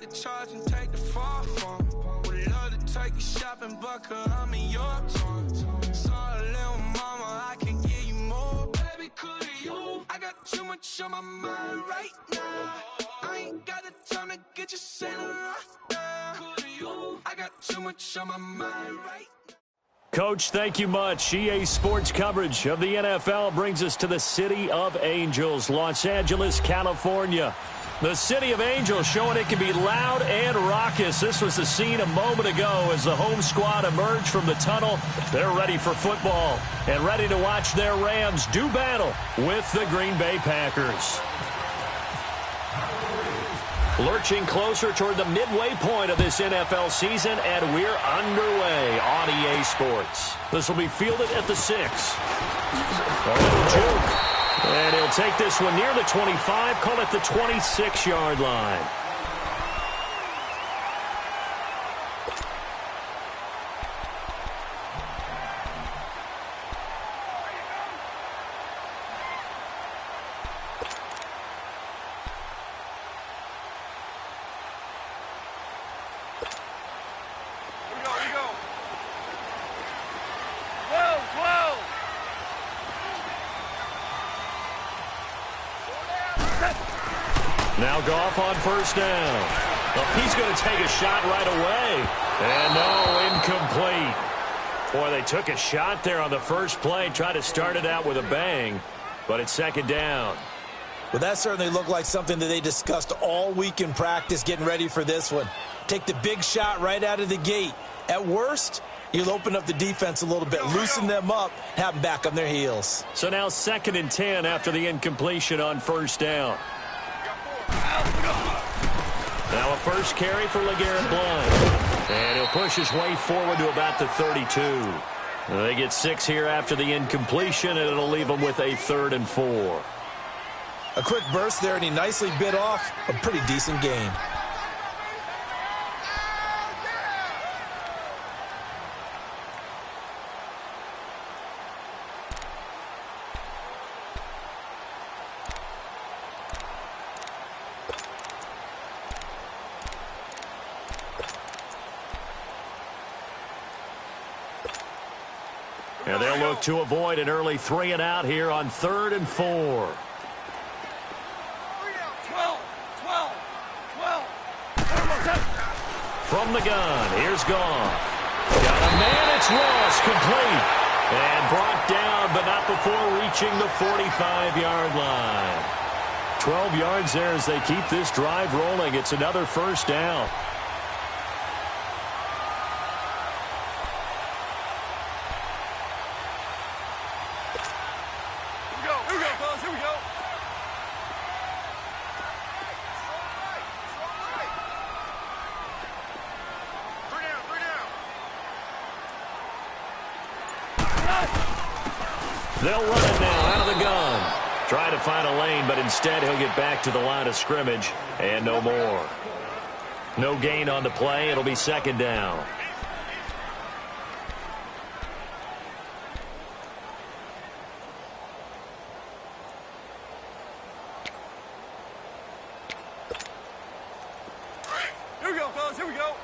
the charge and take the fall from. Would love to take you shopping, but I'm in your town. Sorry, little mama, I can give you more. Baby, could you? I got too much on my mind right now. I ain't got the time to get you sailing right now. Could you? I got too much on my mind right now. Coach, thank you much. EA Sports coverage of the NFL brings us to the City of Angels, Los Angeles, California. The City of Angels showing it can be loud and raucous. This was the scene a moment ago as the home squad emerged from the tunnel. They're ready for football and ready to watch their Rams do battle with the Green Bay Packers. Lurching closer toward the midway point of this NFL season, and we're underway on EA Sports. This will be fielded at the 6. A little juke. And he'll take this one near the 25, call it the 26-yard line. Now Goff on first down. Well, he's going to take a shot right away. And no, incomplete. Boy, they took a shot there on the first play, tried to start it out with a bang, but it's second down. Well, that certainly looked like something that they discussed all week in practice getting ready for this one. Take the big shot right out of the gate. At worst, you'll open up the defense a little bit, loosen them up, have them back on their heels. So now 2nd and 10 after the incompletion on first down. Now a first carry for LeGarrette Blount. And he'll push his way forward to about the 32. They get 6 here after the incompletion, and it'll leave them with a 3rd and 4. A quick burst there, and he nicely bit off a pretty decent gain. And they'll look to avoid an early 3 and out here on 3rd and 4. 12. From the gun, here's Goff. Got a man, it's Ross, complete. And brought down, but not before reaching the 45-yard line. 12 yards there as they keep this drive rolling. It's another first down. They'll run it now out of the gun. Try to find a lane, but instead he'll get back to the line of scrimmage and no more. No gain on the play. It'll be 2nd down. Here we go, fellas. Here we go.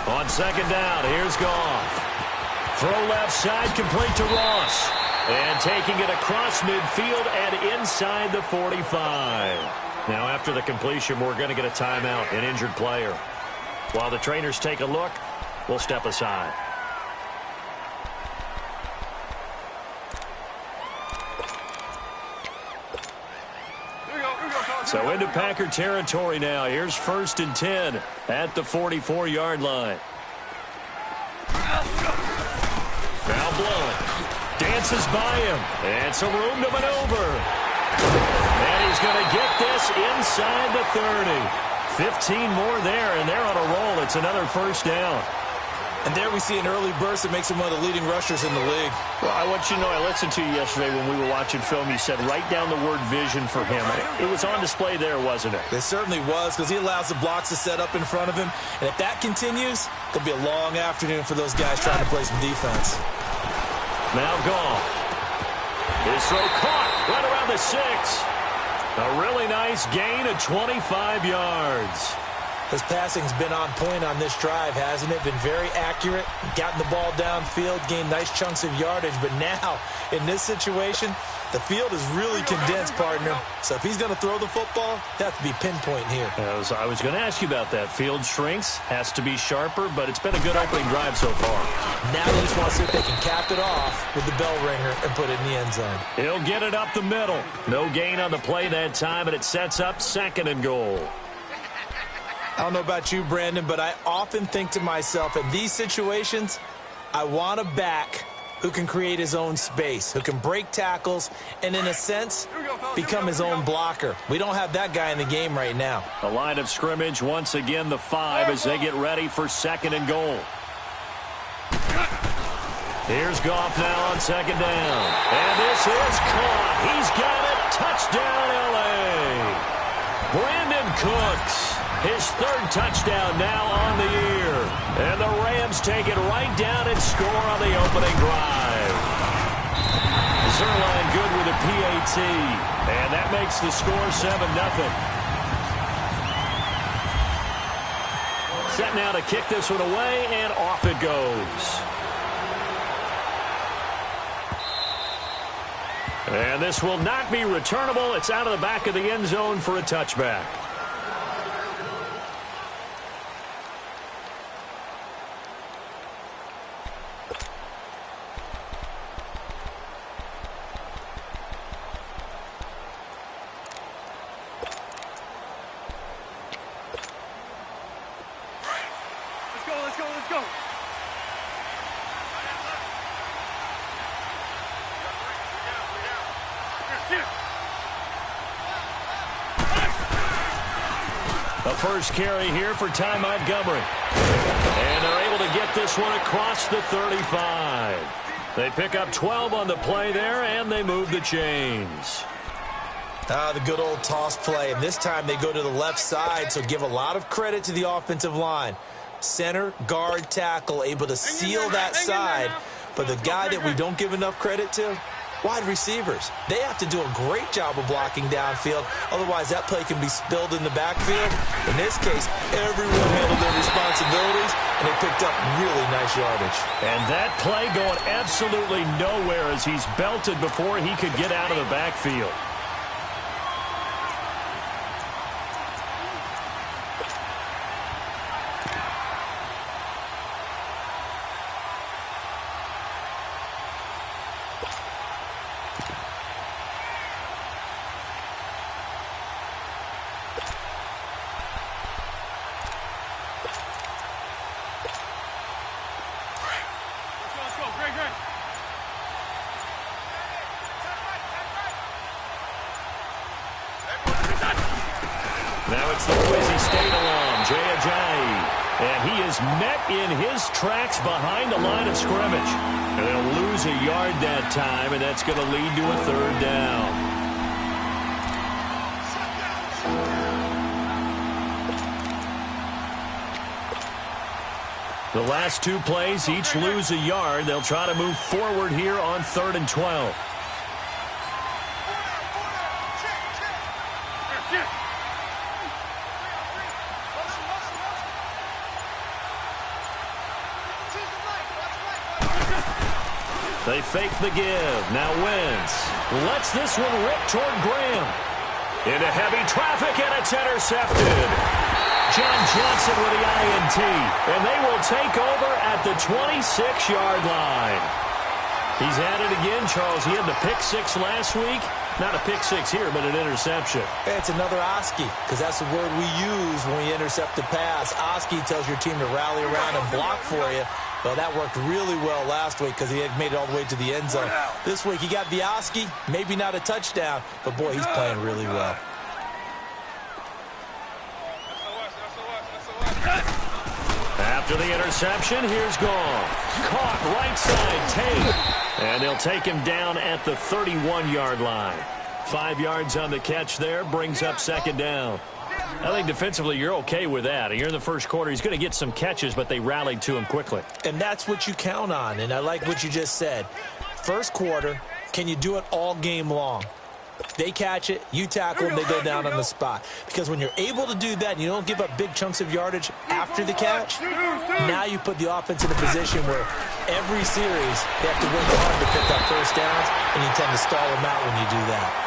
On 2nd down, here's Goff. Throw left side, complete to Ross. And taking it across midfield and inside the 45. Now after the completion, we're going to get a timeout, an injured player. While the trainers take a look, we'll step aside. So into Packer territory now. Here's 1st and 10 at the 44-yard line. Now Blount dances by him. And some room to maneuver. And he's going to get this inside the 30. 15 more there, and they're on a roll. It's another first down. And there we see an early burst that makes him one of the leading rushers in the league. Well, I want you to know, I listened to you yesterday when we were watching film. You said write down the word vision for him. It was on display there, wasn't it? It certainly was, because he allows the blocks to set up in front of him. And if that continues, it'll be a long afternoon for those guys trying to play some defense. Now Goff His throw caught right around the 6. A really nice gain of 25 yards. His passing's been on point on this drive, hasn't it? Been very accurate, gotten the ball downfield, gained nice chunks of yardage. But now, in this situation, the field is really condensed, partner. So if he's going to throw the football, that has to be pinpoint here. I was going to ask you about that. Field shrinks, has to be sharper, but it's been a good opening drive so far. Now they just want to see if they can cap it off with the bell ringer and put it in the end zone. He'll get it up the middle. No gain on the play that time, and it sets up 2nd and goal. I don't know about you, Brandon, but I often think to myself, in these situations, I want a back who can create his own space, who can break tackles, and in a sense, become his own blocker. We don't have that guy in the game right now. The line of scrimmage, once again, the 5 as they get ready for 2nd and goal. Here's Goff now on 2nd down. And this is caught. He's got it. Touchdown, L.A. Brandon Cooks. His 3rd touchdown now on the year. And the Rams take it right down and score on the opening drive. Zerline good with a PAT. And that makes the score 7-0. Set now to kick this one away, and off it goes. And this will not be returnable. It's out of the back of the end zone for a touchback. Let's go. The first carry here for Ty Montgomery. And they're able to get this one across the 35. They pick up 12 on the play there, and they move the chains. The good old toss play, and this time they go to the left side, so give a lot of credit to the offensive line. Center, guard, tackle, able to seal that side. But the guy that we don't give enough credit to, wide receivers. They have to do a great job of blocking downfield. Otherwise, that play can be spilled in the backfield. In this case, everyone handled their responsibilities, and they picked up really nice yardage. And that play going absolutely nowhere as he's belted before he could get out of the backfield. Now it's the Boise State alum, Jay Ajayi. And he is met in his tracks behind the line of scrimmage. And they'll lose a yard that time, and that's going to lead to a 3rd down. The last 2 plays each lose a yard. They'll try to move forward here on 3rd and 12. They fake the give. Now Wentz lets this one rip toward Graham. Into heavy traffic, and it's intercepted. John Johnson with the INT. And they will take over at the 26-yard line. He's at it again, Charles. He had the pick 6 last week. Not a pick 6 here, but an interception. It's another Oski, because that's the word we use when we intercept a pass. Oski tells your team to rally around and block for you. Well, that worked really well last week because he had made it all the way to the end zone. This week, he got the Oski, maybe not a touchdown, but, boy, he's playing really well. After the interception, here's Goff. Caught right side, Tate. And they'll take him down at the 31-yard line. 5 yards on the catch there, brings up 2nd down. I think defensively you're okay with that. You're in the first quarter. He's going to get some catches, but they rallied to him quickly. And that's what you count on, and I like what you just said. First quarter, Can you do it all game long? They catch it, you tackle them, they go down on the spot. Because when you're able to do that and you don't give up big chunks of yardage after the catch, now you put the offense in a position where every series they have to work hard to pick up first downs, and you tend to stall them out when you do that.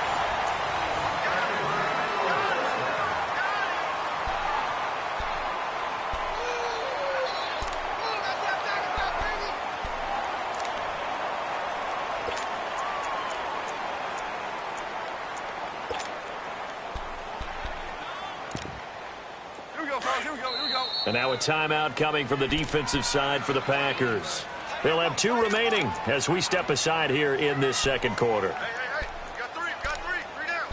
And now a timeout coming from the defensive side for the Packers. They'll have 2 remaining as we step aside here in this second quarter. Hey, you got 3, three down.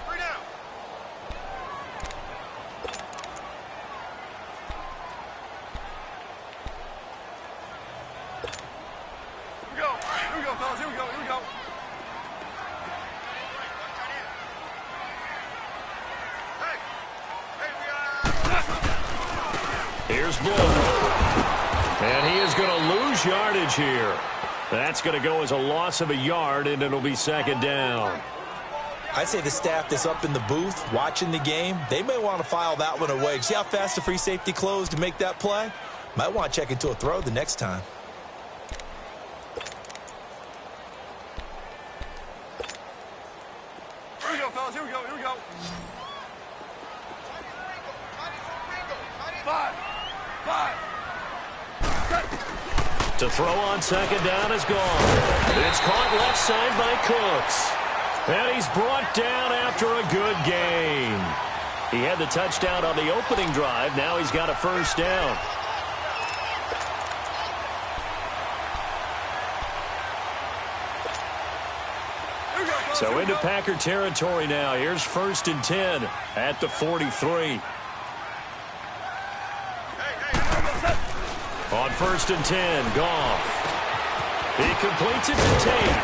Here we go, fellas, here we go. Here's Blue. And he is going to lose yardage here. That's going to go as a loss of a yard, and it'll be second down. I'd say the staff that's up in the booth watching the game, they may want to file that one away. See how fast the free safety closed to make that play? Might want to check into a throw the next time. Here we go, fellas, here we go. 5. To throw on second down is gone. It's caught left side by Cooks. And he's brought down after a good gain. He had the touchdown on the opening drive. Now he's got a first down. So into Packer territory now. Here's 1st and 10 at the 43. On 1st and 10, Goff. He completes it to Tate.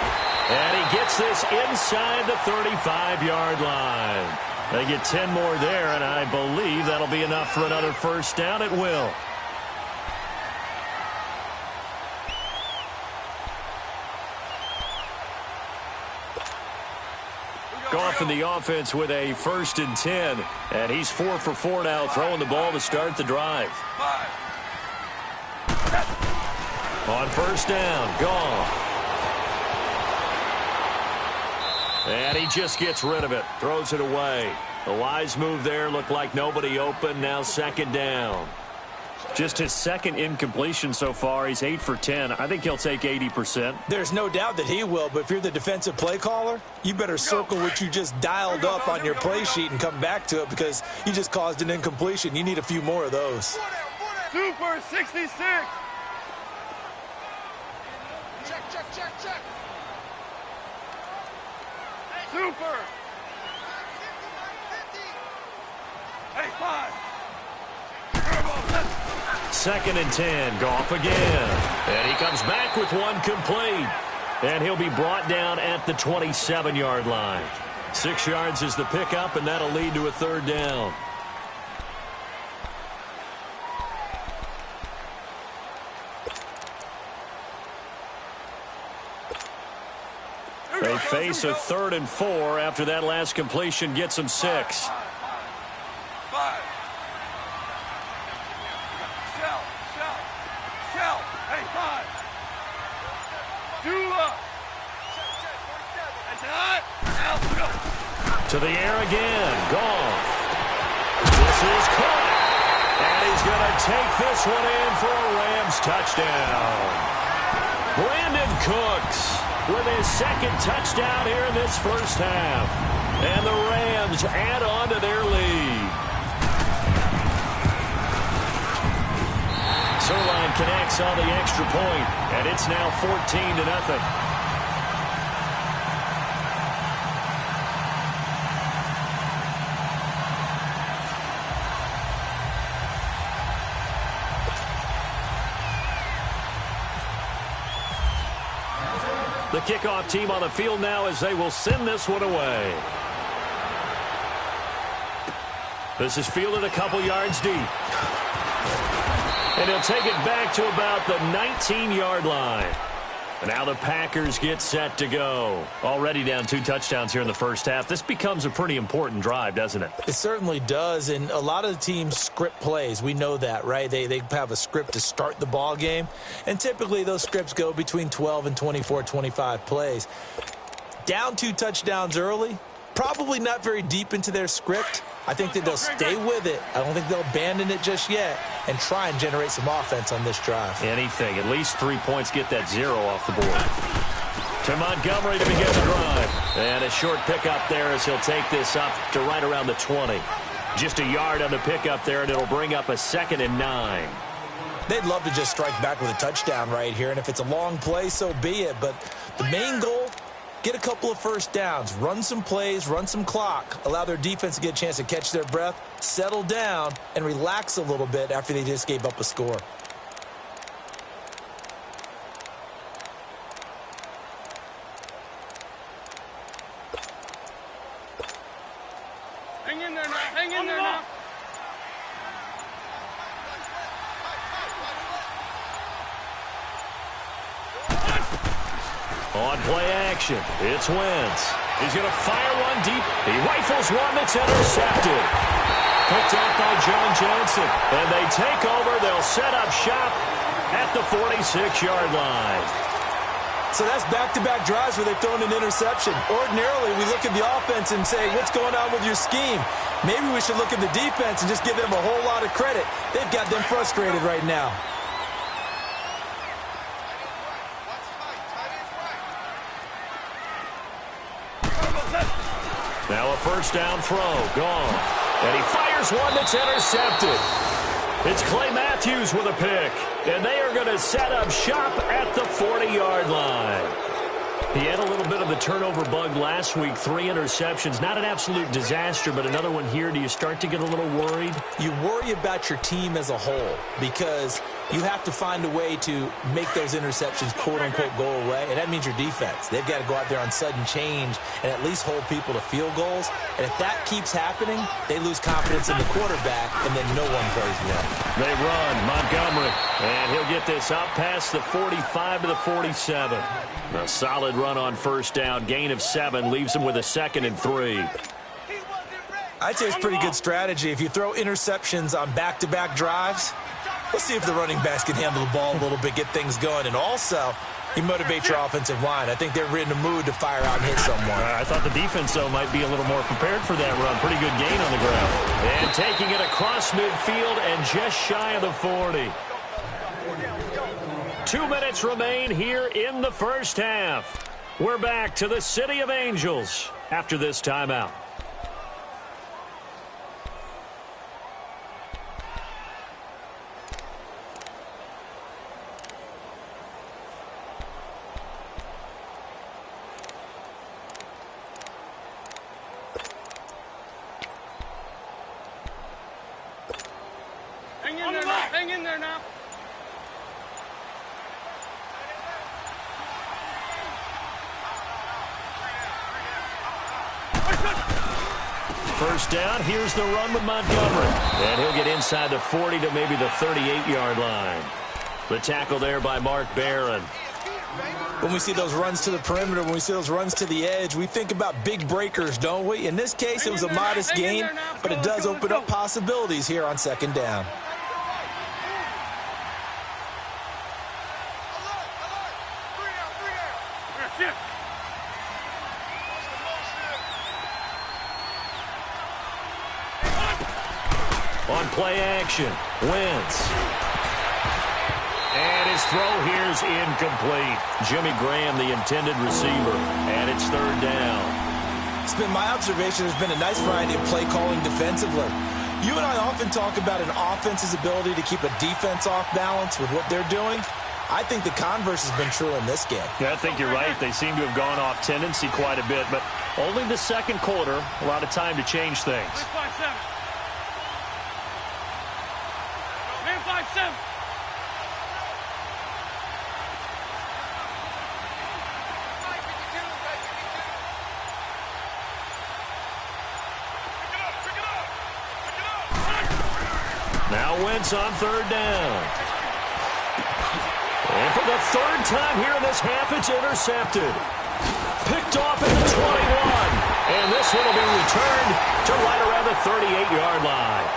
And he gets this inside the 35-yard line. They get 10 more there, and I believe that'll be enough for another first down. It will. Goff in the offense with a 1st and 10. And he's 4 for 4 now, throwing the ball to start the drive. On 1st down, Goff. And he just gets rid of it, throws it away. The wise move there, looked like nobody open, now second down. Just his second incompletion so far. He's 8 for 10. I think he'll take 80%. There's no doubt that he will, but if you're the defensive play caller, you better circle what you just dialed up on your play sheet and come back to it because you just caused an incompletion. You need a few more of those. Super 66. Check. Super. Hey, 5. 2nd and 10, Goff again. And he comes back with one complete. And he'll be brought down at the 27-yard line. 6 yards is the pickup, and that'll lead to a third down. They face a 3rd and 4 after that last completion gets them 6. 5. Shell. Hey, 5. Dula. To the air again. Goff. This is caught. And he's going to take this one in for a Rams touchdown. Brandon Cooks with his 2nd touchdown here in this first half. And the Rams add on to their lead. Sirline connects on the extra point, and it's now 14-0. The kickoff team on the field now as they will send this one away. This is fielded a couple yards deep. And he'll take it back to about the 19-yard line. Now the Packers get set to go. Already down 2 touchdowns here in the first half. This becomes a pretty important drive, doesn't it? It certainly does, and a lot of the teams script plays. We know that, right? They have a script to start the ball game, and typically those scripts go between 12 and 24, 25 plays. Down 2 touchdowns early, probably not very deep into their script. I think that they'll stay with it. I don't think they'll abandon it just yet and try and generate some offense on this drive. Anything. At least 3 points, get that 0 off the board. To Montgomery to begin the drive. And a short pickup there as he'll take this up to right around the 20. Just a yard on the pickup there, and it'll bring up a 2nd and 9. They'd love to just strike back with a touchdown right here, and if it's a long play, so be it. But the main goal, get a couple of first downs, run some plays, run some clock, allow their defense to get a chance to catch their breath, settle down, and relax a little bit after they just gave up a score. Hang in there now. Hang in there now. On play action, it's Wentz. He's going to fire one deep. He rifles one that's intercepted. Picked out by John Johnson. And they take over. They'll set up shop at the 46-yard line. So that's back-to-back drives where they've thrown an interception. Ordinarily, we look at the offense and say, what's going on with your scheme? Maybe we should look at the defense and just give them a whole lot of credit. They've got them frustrated right now. Now a first down throw, gone. And he fires one that's intercepted. It's Clay Matthews with a pick. And they are going to set up shop at the 40-yard line. He had a little bit of the turnover bug last week, 3 interceptions. Not an absolute disaster, but another one here. Do you start to get a little worried? You worry about your team as a whole because you have to find a way to make those interceptions, quote-unquote, go away, and that means your defense. They've got to go out there on sudden change and at least hold people to field goals. And if that keeps happening, they lose confidence in the quarterback, and then no one plays well. They run, Montgomery, and he'll get this up past the 45 to the 47. A solid run on first down, gain of 7, leaves him with a 2nd and 3. I'd say it's pretty good strategy. If you throw interceptions on back-to-back drives, let's see if the running backs can handle the ball a little bit, get things going, and also you motivate your offensive line. I think they're in the mood to fire out and hit someone. I thought the defense, though, might be a little more prepared for that run. Pretty good gain on the ground. And taking it across midfield and just shy of the 40. 2 minutes remain here in the first half. We're back to the City of Angels after this timeout. Hang in there now. Hang in there now. First down, here's the run with Montgomery. And he'll get inside the 40 to maybe the 38-yard line. The tackle there by Mark Barron. When we see those runs to the perimeter, when we see those runs to the edge, we think about big breakers, don't we? In this case, it was a modest gain, but it does open up possibilities here on second down. On play action, Wentz. And his throw here's incomplete. Jimmy Graham, the intended receiver, and it's third down. It's been my observation there's been a nice variety of play calling defensively. You and I often talk about an offense's ability to keep a defense off balance with what they're doing. I think the converse has been true in this game. Yeah, I think you're right. They seem to have gone off tendency quite a bit, but only the second quarter, a lot of time to change things. 5-7. Man 5-7. Now Wentz on third down. And for the third time here in this half, it's intercepted. Picked off at the 21. And this one will be returned to right around the 38-yard line.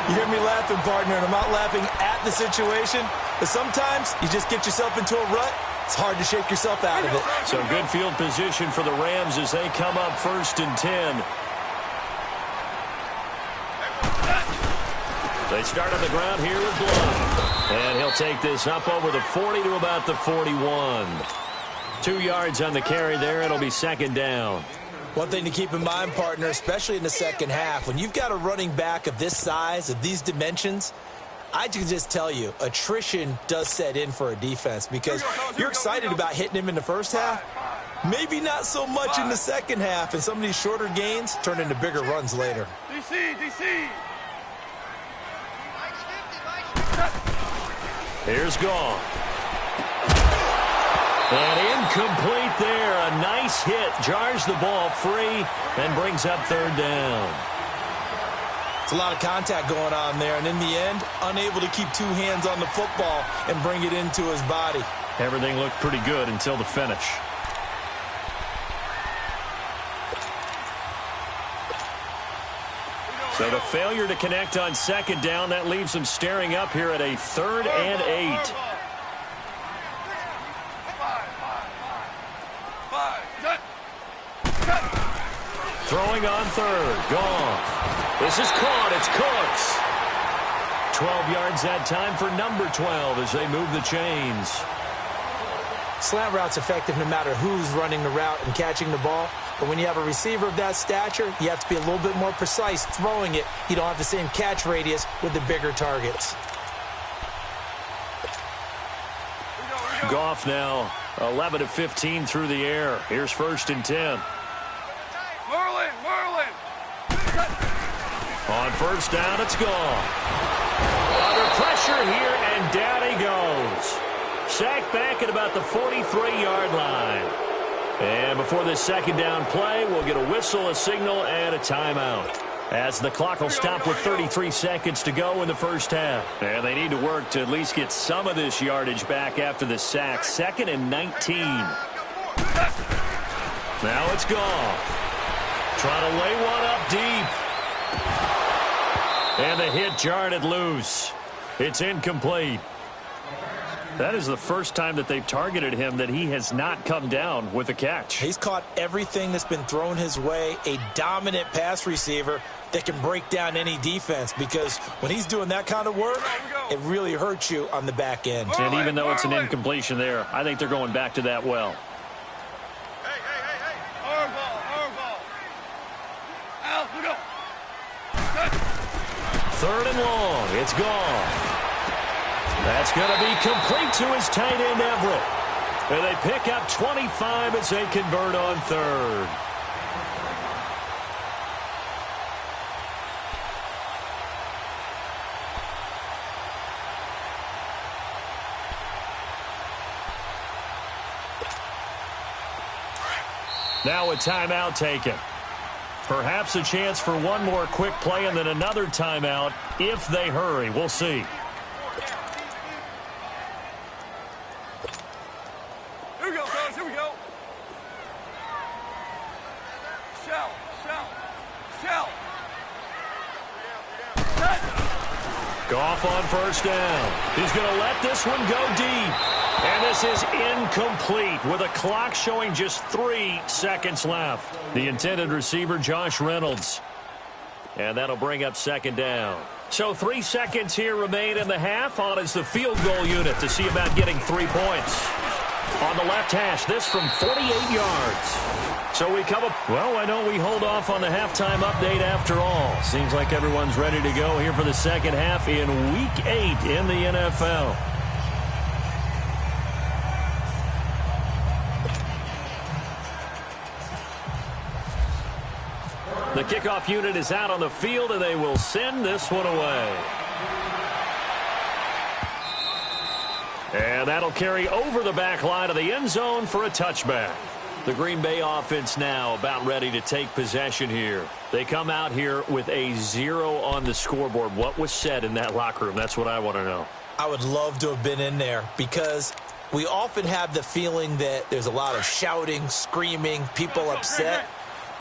You hear me laughing, partner, and I'm not laughing at the situation, but sometimes you just get yourself into a rut. It's hard to shake yourself out of it. So good field position for the Rams as they come up 1st and 10. They start on the ground here with Blunt. And he'll take this up over the 40 to about the 41. 2 yards on the carry there. It'll be 2nd down. One thing to keep in mind, partner, especially in the second half, when you've got a running back of this size, of these dimensions, I can just tell you, attrition does set in for a defense because you're excited about hitting him in the first half. Maybe not so much in the second half, and some of these shorter gains turn into bigger runs later. DC. Here's Goff. And incomplete there. A nice hit. Jars the ball free and brings up 3rd down. It's a lot of contact going on there, and in the end, unable to keep 2 hands on the football and bring it into his body. Everything looked pretty good until the finish. So the failure to connect on 2nd down, that leaves them staring up here at a 3rd and 8. Throwing on 3rd. Goff. This is caught. It's Cooks. 12 yards that time for number 12 as they move the chains. Slant route's effective no matter who's running the route and catching the ball. But when you have a receiver of that stature, you have to be a little bit more precise throwing it. You don't have the same catch radius with the bigger targets. Goff now 11 of 15 through the air. Here's 1st and 10. Merlin. On 1st down, it's Goff. Under pressure here, and down he goes. Sacked back at about the 43-yard line. And before this 2nd down play, we'll get a whistle, a signal, and a timeout, as the clock will stop with 33 seconds to go in the first half. And they need to work to at least get some of this yardage back after the sack. 2nd and 19. Now it's Goff. Trying to lay one up deep. And the hit jarred it loose. It's incomplete. That is the first time that they've targeted him that he has not come down with a catch. He's caught everything that's been thrown his way. A dominant pass receiver that can break down any defense, because when he's doing that kind of work, it really hurts you on the back end. And even though it's an incompletion there, I think they're going back to that well. Hey. Our ball. Al, look up. 3rd and long. It's Goff. That's going to be complete to his tight end, Everett. And they pick up 25 as they convert on 3rd. Now a timeout taken. Perhaps a chance for one more quick play and then another timeout if they hurry. We'll see. Here we go, fellas. Here we go. Shell. Goff on 1st down. He's going to let this one go deep. And this is incomplete with a clock showing just 3 seconds left. The intended receiver, Josh Reynolds. And that'll bring up 2nd down. So 3 seconds here remain in the half. On is the field goal unit to see about getting 3 points. On the left hash, this from 48 yards. So we come up. Well, why don't we hold off on the halftime update after all? Seems like everyone's ready to go here for the second half in Week 8 in the NFL. The kickoff unit is out on the field, and they will send this one away. And that'll carry over the back line of the end zone for a touchback. The Green Bay offense now about ready to take possession here. They come out here with a 0 on the scoreboard. What was said in that locker room? That's what I want to know. I would love to have been in there because we often have the feeling that there's a lot of shouting, screaming, people upset.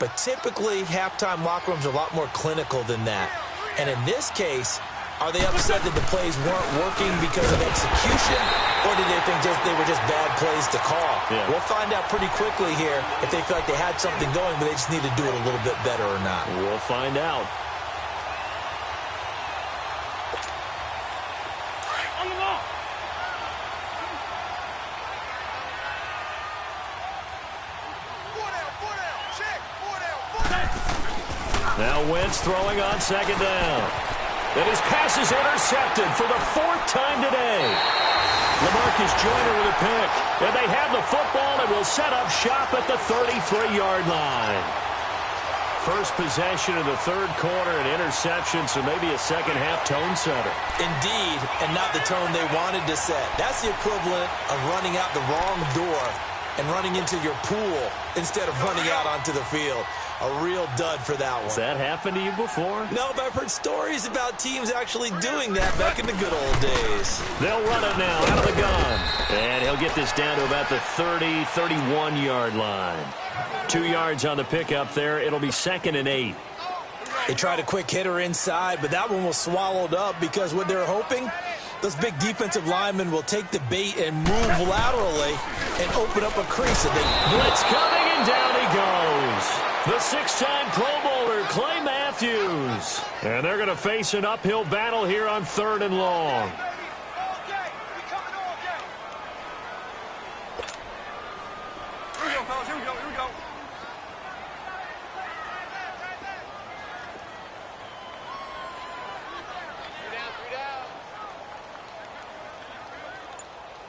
But typically, halftime locker rooms are a lot more clinical than that. And in this case, are they upset that the plays weren't working because of execution, or did they think they were just bad plays to call? Yeah. We'll find out pretty quickly here if they feel like they had something going, but they just need to do it a little bit better or not. We'll find out. On the ball. Now Wentz throwing on second down. And his pass is intercepted for the 4th time today. LaMarcus Joyner with a pick. And they have the football and will set up shop at the 33-yard line. First possession of the third quarter, an interception, so maybe a second-half tone setter. Indeed, and not the tone they wanted to set. That's the equivalent of running out the wrong door and running into your pool instead of running out onto the field. A real dud for that one. Has that happened to you before? No, but I've heard stories about teams actually doing that back in the good old days. They'll run it now out of the gun. And he'll get this down to about the 30, 31-yard line. 2 yards on the pickup there. It'll be 2nd and 8. They tried a quick hitter inside, but that one was swallowed up because what they're hoping, those big defensive linemen will take the bait and move laterally and open up a crease. Blitz coming, and down he goes. The 6-time Pro Bowler, Clay Matthews. And they're going to face an uphill battle here on 3rd and long. Here we go, fellas. Here we go. Here we go.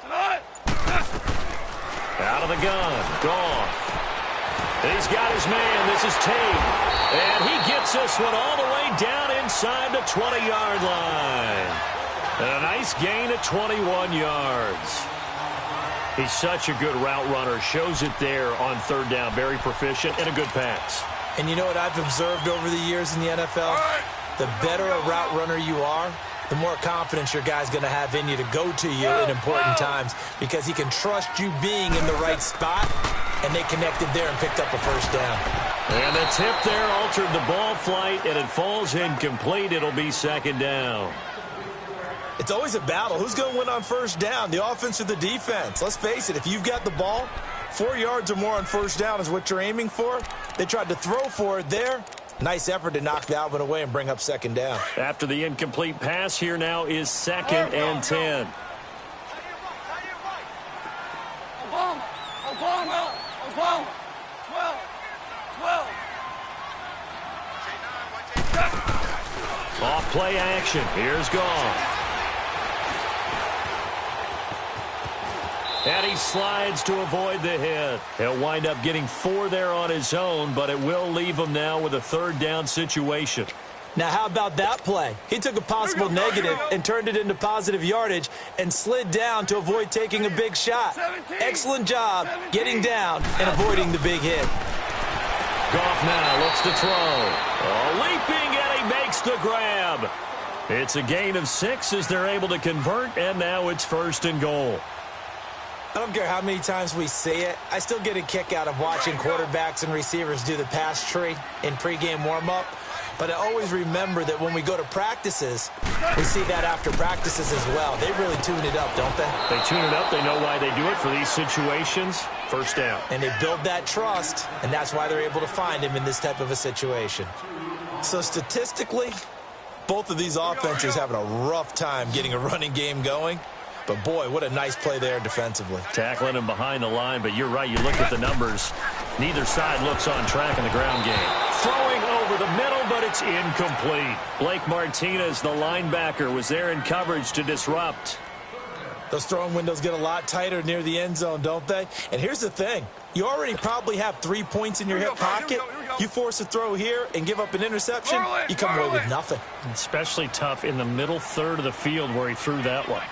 Tonight. Out of the gun. Goff. He's got his man. This is Tate. And he gets this one all the way down inside the 20-yard line. And a nice gain of 21 yards. He's such a good route runner. Shows it there on 3rd down. Very proficient and a good pass. And you know what I've observed over the years in the NFL? The better a route runner you are, the more confidence your guy's going to have in you to go to you in important times because he can trust you being in the right spot, and they connected there and picked up a first down. And the tip there altered the ball flight, and it falls incomplete. It'll be 2nd down. It's always a battle. Who's going to win on first down, the offense or the defense? Let's face it, if you've got the ball, 4 yards or more on first down is what you're aiming for. They tried to throw for it there. Nice effort to knock that one away and bring up 2nd down. After the incomplete pass, here now is 2nd and 10. Obama. 12. Off play action. Here's Goff. And he slides to avoid the hit. He'll wind up getting 4 there on his own, but it will leave him now with a 3rd down situation. Now, how about that play? He took a possible negative and turned it into positive yardage and slid down to avoid taking a big shot. Excellent job getting down and avoiding the big hit. Goff now looks to throw. Leaping, and he makes the grab. It's a gain of 6 as they're able to convert, and now it's 1st and goal. I don't care how many times we say it, I still get a kick out of watching quarterbacks and receivers do the pass tree in pregame warm-up. But I always remember that when we go to practices, we see that after practices as well. They really tune it up, don't they? They tune it up. They know why they do it for these situations. First down. And they build that trust, and that's why they're able to find him in this type of a situation. So statistically, both of these offenses having a rough time getting a running game going. But, boy, what a nice play there defensively. Tackling him behind the line, but you're right. You look at the numbers. Neither side looks on track in the ground game. Throwing over the middle, but it's incomplete. Blake Martinez, the linebacker, was there in coverage to disrupt. Those throwing windows get a lot tighter near the end zone, don't they? And here's the thing. You already probably have 3 points in your hip pocket. You force a throw here and give up an interception, you come away with nothing. Especially tough in the middle third of the field where he threw that one.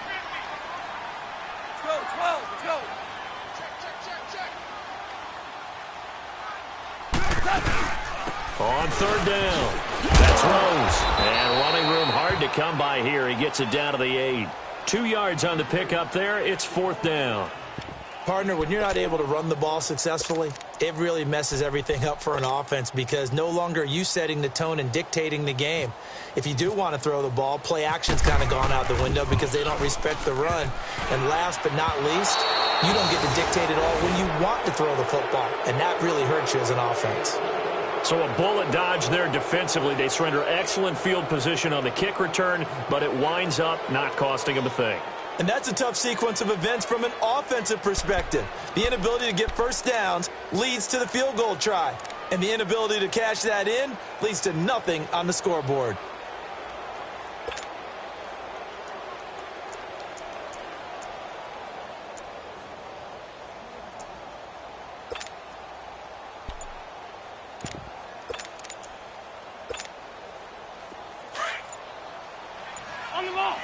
On 3rd down, that's Rose. And running room hard to come by here. He gets it down to the 8. 2 yards on the pickup there. It's 4th down. Partner, when you're not able to run the ball successfully, it really messes everything up for an offense because no longer are you setting the tone and dictating the game. If you do want to throw the ball, play action's kind of gone out the window because they don't respect the run. And last but not least, you don't get to dictate it all when you want to throw the football, and that really hurts you as an offense. So a bullet dodge there defensively. They surrender excellent field position on the kick return, but it winds up not costing them a thing. And that's a tough sequence of events from an offensive perspective. The inability to get first downs leads to the field goal try. And the inability to cash that in leads to nothing on the scoreboard. On the ball.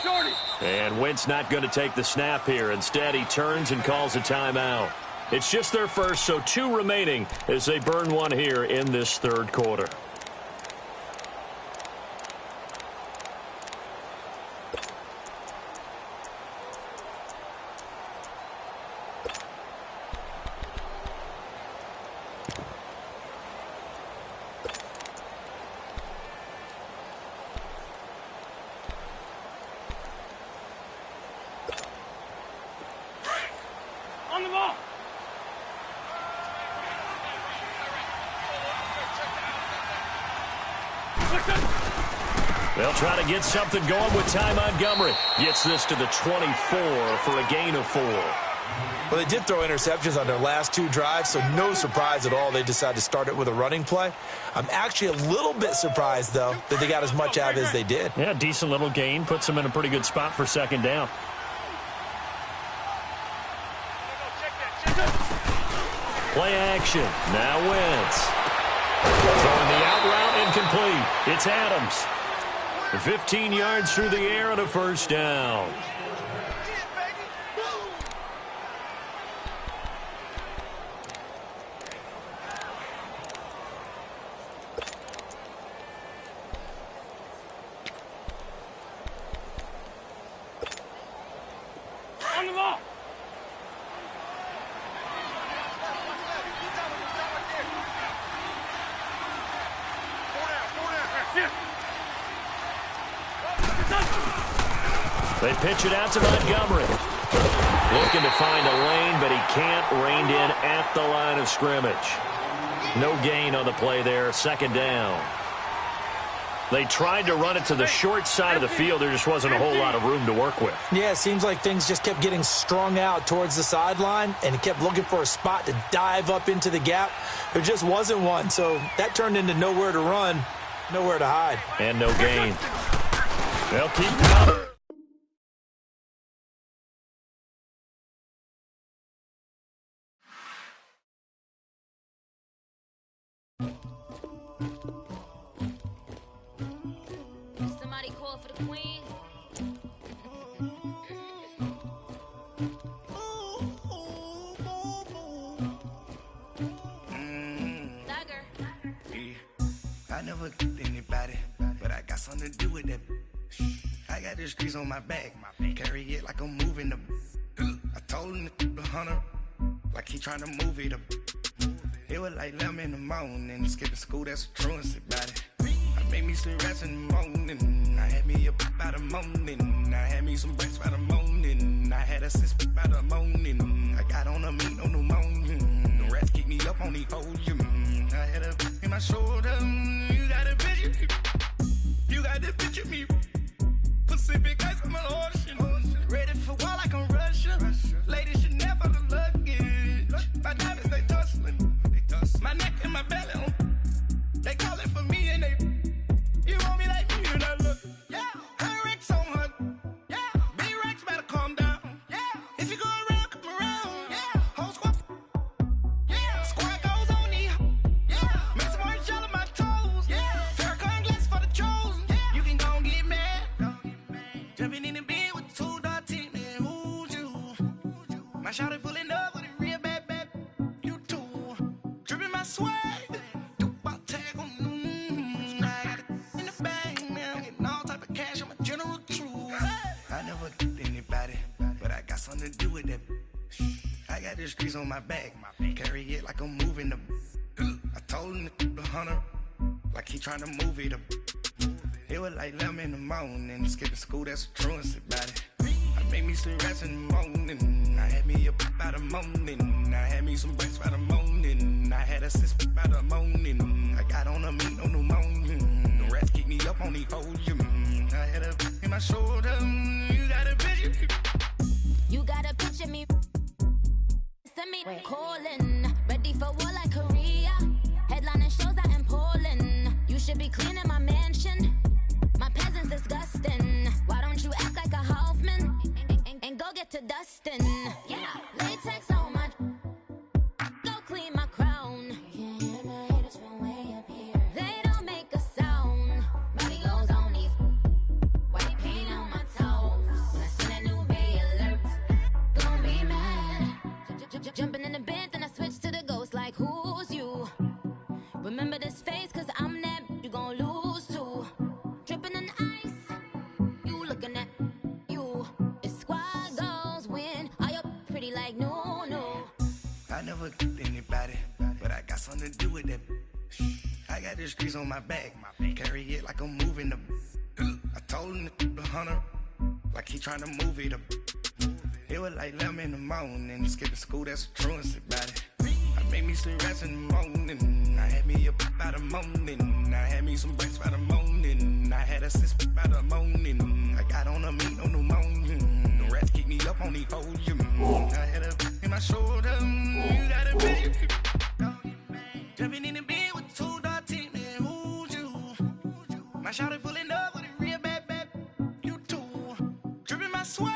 Shorty. And Wentz not going to take the snap here. Instead, he turns and calls a timeout. It's just their first, so 2 remaining as they burn one here in this 3rd quarter. On the ball. They'll try to get something going with Ty Montgomery. Gets this to the 24 for a gain of 4. Well, they did throw interceptions on their last 2 drives, so no surprise at all they decided to start it with a running play. I'm actually a little bit surprised, though, that they got as much out of it as they did. Yeah, decent little gain. Puts them in a pretty good spot for 2nd down. Play action. Now Wentz. Throwing the out route incomplete. It's Adams. 15 yards through the air and a 1st down. On the ball. They pitch it out to Montgomery. Looking to find a lane, but he can't. Reined in at the line of scrimmage. No gain on the play there. 2nd down. They tried to run it to the short side of the field. There just wasn't a whole lot of room to work with. Yeah, it seems like things just kept getting strung out towards the sideline, and he kept looking for a spot to dive up into the gap. There just wasn't one, so that turned into nowhere to run, nowhere to hide. And no gain. They'll keep coming. Somebody call for the queen. I never killed anybody, but I got something to do with that. I got the streets on my back, carry it like I'm moving the. I told him the hunter, like he trying to move it up. It was like 11 in the morning, skipping school, that's a truancy about it. I made me some rats in the morning, I had me a pop by the morning, I had me some breaks by the morning, I had a six by the morning, I got on a meat on the morning, the rats keep me up on the podium, I had a in my shoulder, you got a picture, you got the picture me, Pacific ice on my ocean, ready for war like I'm Russia, ladies should never the luggage, my diamonds they tussling, my neck and my belly on. They calling for me and they. You want me like me and I look. Yeah. Her Rex on her. Yeah. B-Rex better calm down. Yeah. If you go around, come around. Yeah. Whole squad. Yeah. Squad goes on me. Yeah. Make some orange gel on my toes. Yeah. Farrakhan glass for the chosen. Yeah. You can go and get mad. Jumping in the bed with 2 dark teeth, man. Who's you? My shawty pulling up with a real bad. You too. Dripping my swag. Cash on got the streets on my back. Carry it like I'm moving the. I told him the hunter, like he trying to move it up. It was like 11 in the morning, skipping school, that's a truancy about it. I made me some rats in the morning, I had me a pop by the morning, I had me some breaks by the morning, I had a sis by the morning, I got on a meat on the morning, the rats keep me up on the podium, I had a in my shoulder, you got a picture. You got a picture me, send me calling, ready for war like Korea, headlining shows out in Poland, you should be cleaning my mansion. My peasants disgusting. Why don't you act like a Hoffman and go get to dustin'? Yeah, latex on my. Go clean my crown. You can hear my haters from way up here. They don't make a sound. Body goes on these. White paint on my toes. When I see that new Bay alert, gonna be mad. Jumping in the bed, then I switch to the ghost. Like who's you? Remember this face, cause I'm that. You gon' lose too. Dripping in ice, you looking at you. It's squad goals win. Are you pretty like no, no? I never anybody, but I got something to do with that. I got the streets on my back, carry it like I'm moving the. I told him the hunter, like he trying to move it up. It was like 11 in the morning, skipping school, that's a truancy about it. I made me some rats in the morning, I had me a pop by the morning, I had me some breaks by the morning, I had a sis by the morning, I got on a meat on the morning, the rats keep me up on the podium, I had a in my shoulder, you got a picture. Jumping in the bed with 2 dark teeth, man, who's you? My shawty pulling up with a real bad, you too. Dripping my swag.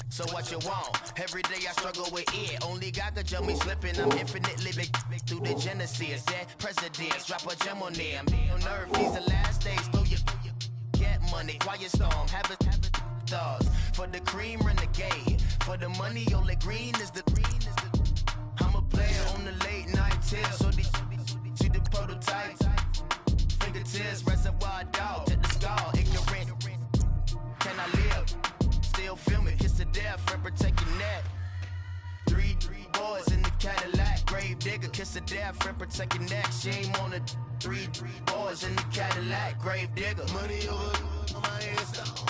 So what you want? Every day I struggle with it. Only God could jump me slipping. I'm infinitely big through the genesis. Dead presidents, drop a gem on them. On nerve, these the last days. Throw your get money, quiet storm. Have it stars. For the cream, renegade. For the money, only green is the green is the. I'm a player on the late night tier. So these see the prototype. Fingertips, reservoir dog. Check the skull, ignorant. Can I live? Still film it, kiss to death, friend protect your neck. Three boys in the Cadillac, grave digger, kiss to death, friend protect your neck. Shame on the three boys in the Cadillac, grave digger. Money over on my hairstyle.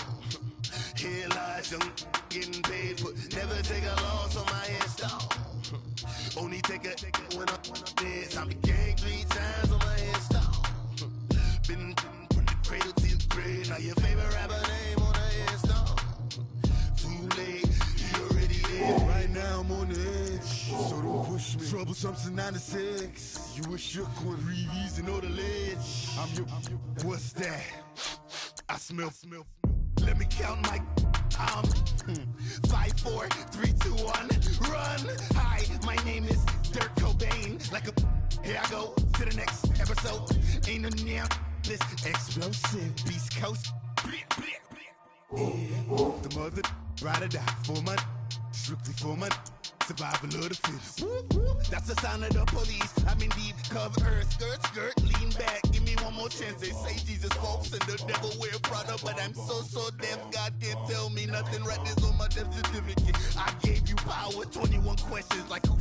Here lies young, getting paid, but never take a loss on my hairstyle. Only take a when I'm dead. I be gang 3 times on my hairstyle. Been from the cradle to the grave. Now your favorite rapper name on the hairstyle. Too late, you already dead. Right now I'm on the edge, so don't push me. Troublesome since 96. You a shook one, Reeves and all the ledge. I'm your, what's that? I smell. Let me count my 5, 4, 3, 2, 1, run. Hi, my name is Dirk Cobain. Like a, here I go to the next episode. Ain't no damn this explosive Beast Coast. The mother ride or die for my, strictly for my survival of the fittest. That's the sound of the police. I'm in deep cover earth, skirt, lean back. Give me one more chance. They say Jesus folks and the devil wear Prada, but I'm so deaf. God can't tell me nothing. Right this on my death certificate. I gave you power. 21 questions like who?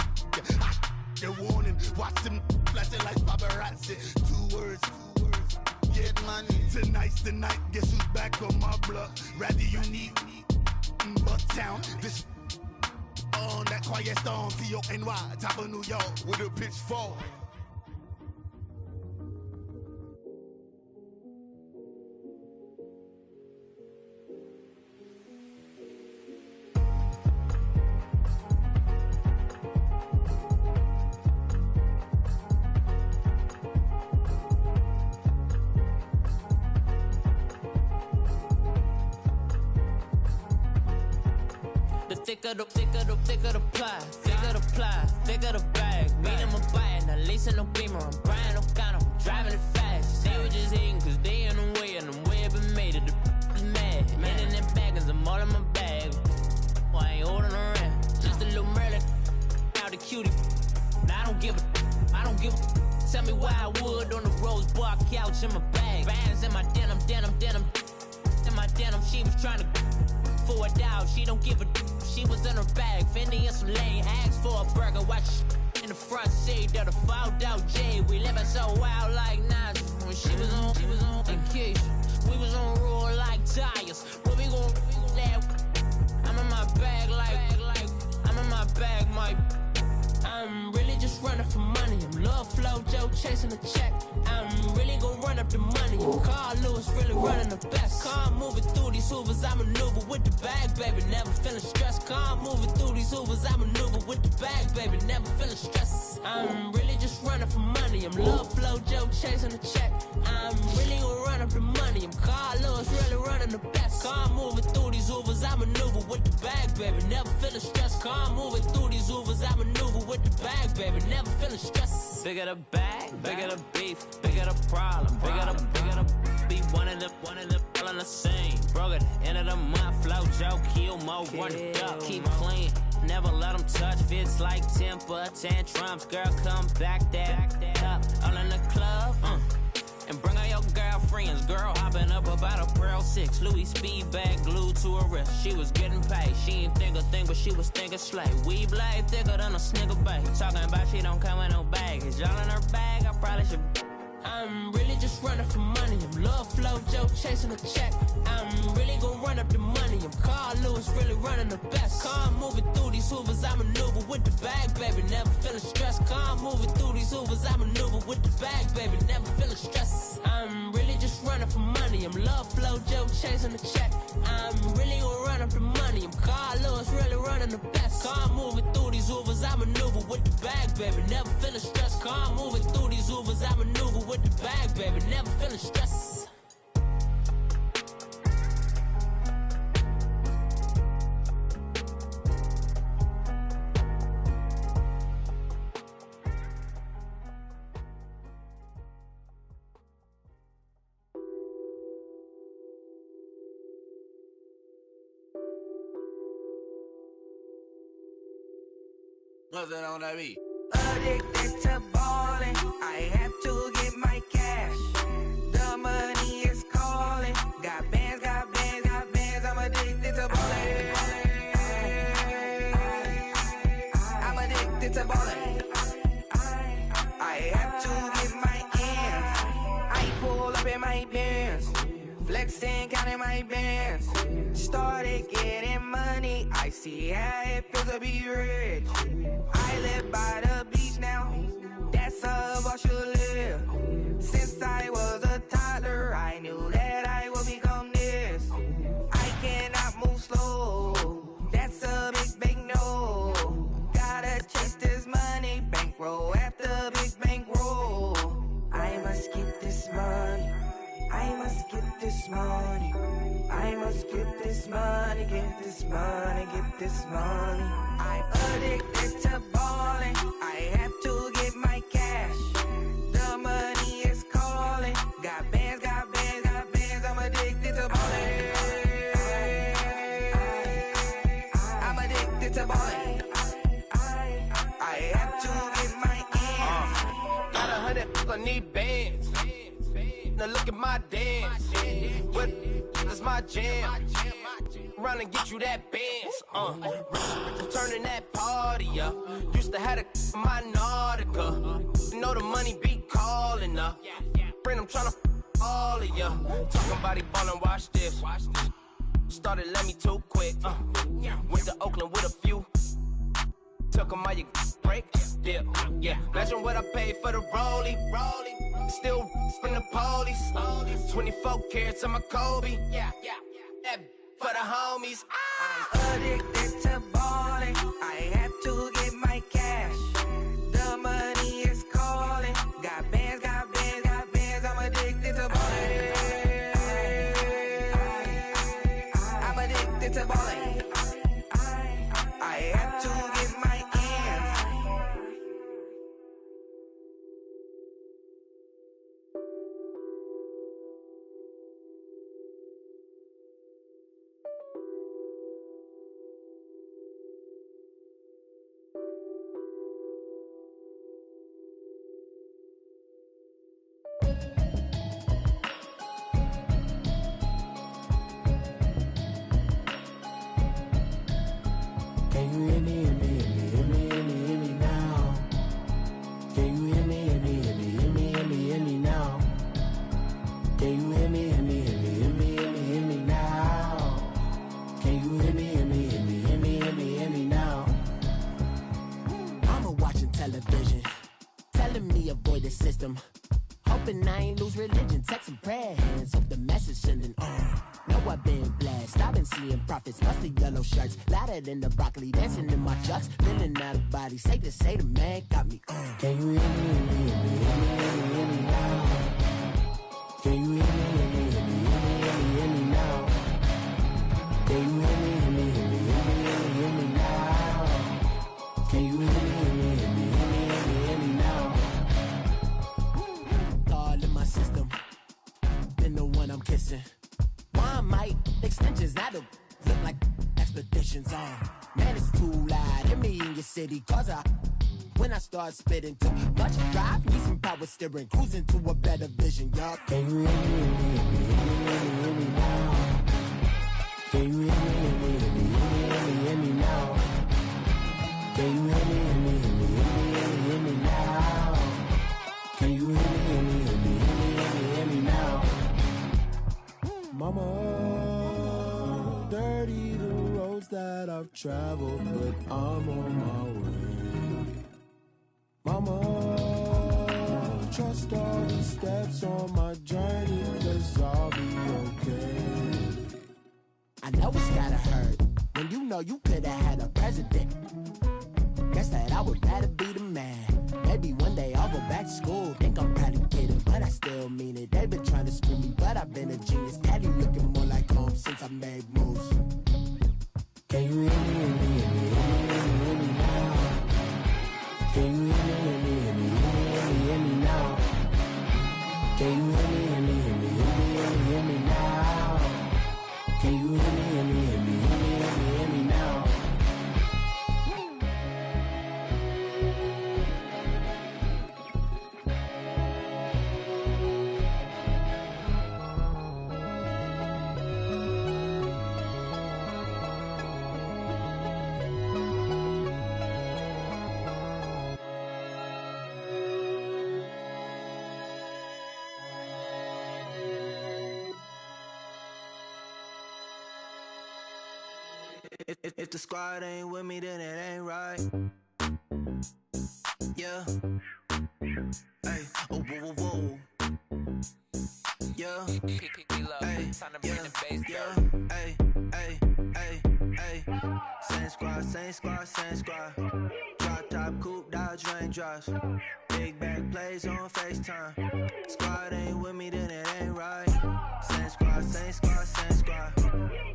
They're warning. Watch them flashing like paparazzi. 2 words. Get money. Tonight's the night. Guess who's back on my block? Rather unique. Bucktown. This. On that quiet storm, T-O-N-Y, top of New York, with a pitchfork. Thicker the pie, thicker the bag. Mean I'm a buyer, not leasing no beamer. I'm buying no counter, I'm driving it fast. They were just hating cause they in the way, and the way I've been made it, the is mad. Man in them baggins, I'm all in my bag. Well, I ain't holding around, just a little Merlin, out the cutie. Now I don't give a, tell me why I would on the rose bar couch in my bag. Bands in my denim. In my denim, she was trying to for a doubt, she don't give a. She was in her bag, Fendi and some lane. Asked for a burger, watch in the front seat of the fouled out J. We living so wild like Nas. When she was on vacation, we was on roll like tires. What we gon' that? I'm in my bag like I'm in my bag, my. I'm really just running for money. I'm love flow, Joe chasing the check. I'm really gon' run up the money. Carl Lewis really running the best. Calm moving through these hoovers, I maneuver with the bag, baby. Never feeling stressed. Calm moving through these hoovers, I maneuver with the bag, baby. Never feeling stressed. I'm really just running for money. I'm love flow, Joe chasing the check. I'm really gon' run up the money. I'm Carl Lewis really running the best. Calm moving through these hoovers, I maneuver with the bag, baby. Never feeling stressed. Calm moving through these hoovers, I maneuver with the bag, baby. Never feeling stressed. Bigger the bag, bigger the beef, bigger the problem, bigger the be one of the all in the same. Broke at the end of the month, flow Joe, kill mo, run it up, keep clean. Never let them touch, fits like temper tantrums. Girl, come back that up, all in the club, and bring all your girlfriends. Girl hopping up about a Pearl 6 Louis speed bag glued to her wrist. She was getting paid, she ain't think a thing, but she was thinking slay. We blade thicker than a snicker bag. Talking about she don't come with no baggage. Y'all in her bag, I probably should. I'm really just running for money. I'm love flow, Joe chasing the check. I'm really gon' run up the money. I'm Carl Lewis really running the best. Calm moving through these hoovers, I maneuver with the bag, baby. Never feeling stressed. Calm moving through these hoovers, I maneuver with the bag, baby. Never feeling stressed. I'm really just running for money. I'm love flow, Joe chasing the check. I'm really gon' run up the money. I'm Carl Lewis really running the best. Calm moving through these hoovers, I maneuver with the bag, baby. Never feeling stressed. Calm moving through these hoovers, I maneuver with the bag, baby. Never feeling stressed. What's that on that beat? Addicted to balling, I have to get my cash. The money is calling. Got bands, got bands, got bands. I'm addicted to balling. I'm addicted to balling. I have to get my ends. I pull up in my bands, flexing, counting my bands. Started getting money. I see how it feels to be rich. I live by the beach now. That's how I should live. Since I was a toddler, I knew that I would become this. I cannot move slow. That's a big no. Gotta chase this money, bankroll after big bankroll. I must get this money. I must get this money. I must get this money, get this money, get this money. I'm addicted to balling. I have to get my cash. The money is calling. Got bands, got bands, got bands. I'm addicted to balling. I'm addicted to balling. I have to get my ends. Got 100, I need bands. Now look at my dance. What is my jam? Run and get you that bands. Turning that party up. Used to have a my Nautica. You know the money be calling up. Friend, I'm tryna all of ya. Talking about he ballin', watch this. Started let me too quick. Went to Oakland with a few. Took 'em all you break. Dip. Yeah. Imagine what I paid for the rollie. Still in the police. 24 carats on my Kobe. Yeah. That for the homies. I'm addicted to balling. I have to get my cash. The money is calling. Got bands, got bands, got bands. I'm addicted to balling. I'm addicted to balling. I have to get my ends. Can you hear me, hear me, hear me, hear me, hear me, hear me now? Can you hear me, hear me, hear me, hear me, hear me, hear me now? Can you hear me, hear me, hear me, hear me, hear me, hear me now? Can you hear me, hear me, hear me, hear me, hear me, hear me now? Mama watching television, telling me avoid the system. Hoping I ain't lose religion, texting prayer hands, hope the message sending on. Know I've been blessed, I've been seeing prophets, mostly yellow shirts, louder than the broccoli, dancing in my chucks, feeling out of body, safe to say the man got me on. Can you hear me, hear me, hear me, hear me, hear me, hear me now? Can you hear me, hear me, hear me, hear me, hear me, hear me now? Can you hear me, hear me, hear me, hear me, hear me, hear me now? Can you hear me, hear me, hear me, hear me, hear me, hear me now? All in my system, been the one I'm kissing. One might extensions, I don't look like expeditions on. Man, it's too loud, hear me in your city, cause when I start spitting too much drive, need some power steering, cruising to a better vision, y'all. Can you hear me, hear me, hear me, hear me, hear me, hear me now? Can you hear me, hear me, hear me, hear me, hear me, hear me now? Can you hear me, hear me, hear me, hear me, hear me, hear me now? Can you hear me, hear me, hear me, hear me, hear me, hear me now? Mama, dirty the roads that I've traveled, but I'm on my way. Mama, trust all the steps on my journey, 'cause I'll be okay. I know it's gotta hurt when you know you could've had a president. Guess that I would rather be the man. Maybe one day I'll go back to school. Think I'm probably kidding, but I still mean it. They've been trying to school me, but I've been a genius. Daddy looking more like home since I made moves. Can you hear me, hear me, hear me, hear me, hear me, hear me now? Can you hear me, hear me, hear me, hear me, hear me, hear me now? Can you hear me, hear me, hear me, hear me, hear me, hear me now? Can you hear me, hear me, hear me, hear me, hear me, hear me now? If the squad ain't with me, then it ain't right. Yeah. Hey, oh, whoa, whoa, whoa. Yeah. Hey, yeah. Hey, hey, hey, hey. Same squad, same squad, same squad. Drop top, coupe, Dodge raindrops. Big back plays on FaceTime. Squad ain't with me, then it ain't right. Same squad, same squad, same squad.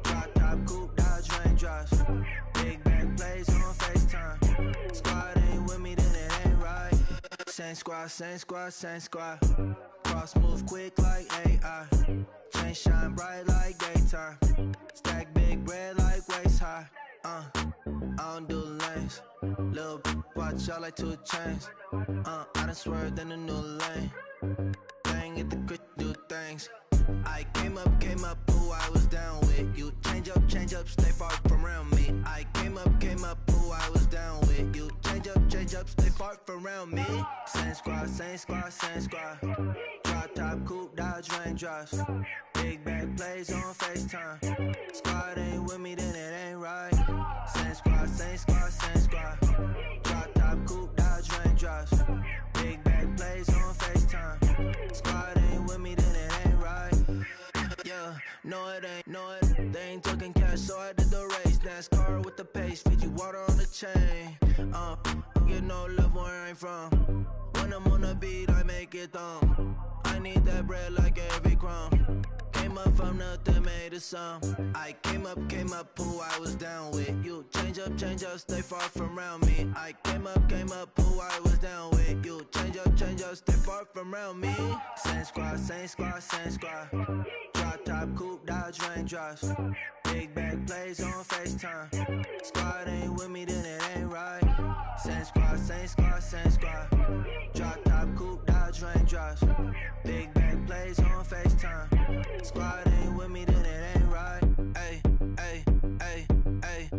Drop top, coupe, Dodge raindrops. Big back plays on FaceTime. Squad ain't with me, then it ain't right. Same squad, same squad, same squad. Cross move quick like AI. Chain shine bright like daytime. Stack big bread like waist high. I don't do lanes. Lil' watch y'all like 2 chains. I done swerved in a new lane. Bang at the grit, do things. I came up, who I was down with. You change up, stay far from around me. I came up, who I was down with. You change up, stay far from around me. Same squad, same squad, same squad. Drop top, coupe, Dodge raindrops. Big back plays on FaceTime. Squad ain't with me, then it ain't right. Same squad, same squad, same squad. Drop top, coupe, Dodge raindrops. Big back plays on FaceTime. Squad ain't with me, then it ain't right. Yeah, no it ain't, they ain't talking cash, so I did the race. NASCAR with the pace, feed you water on the chain. Get no love where I'm from. When I'm on the beat, I make it thumb. I need that bread like every crumb. Came up from nothing, made a sum. I came up, who I was down with. You change up, stay far from around me. I came up, who I was down with. You change up, stay far from around me. Same squad, same squad, same squad. Drop top, coupe, Dodge raindrops. Big back plays on FaceTime. Squad ain't with me, then it ain't right. Same squad, same squad, same squad. Drop top, coupe, Dodge raindrops. Big back plays on FaceTime. Squad ain't with me, then it ain't right. Ay, ay, ay, ay.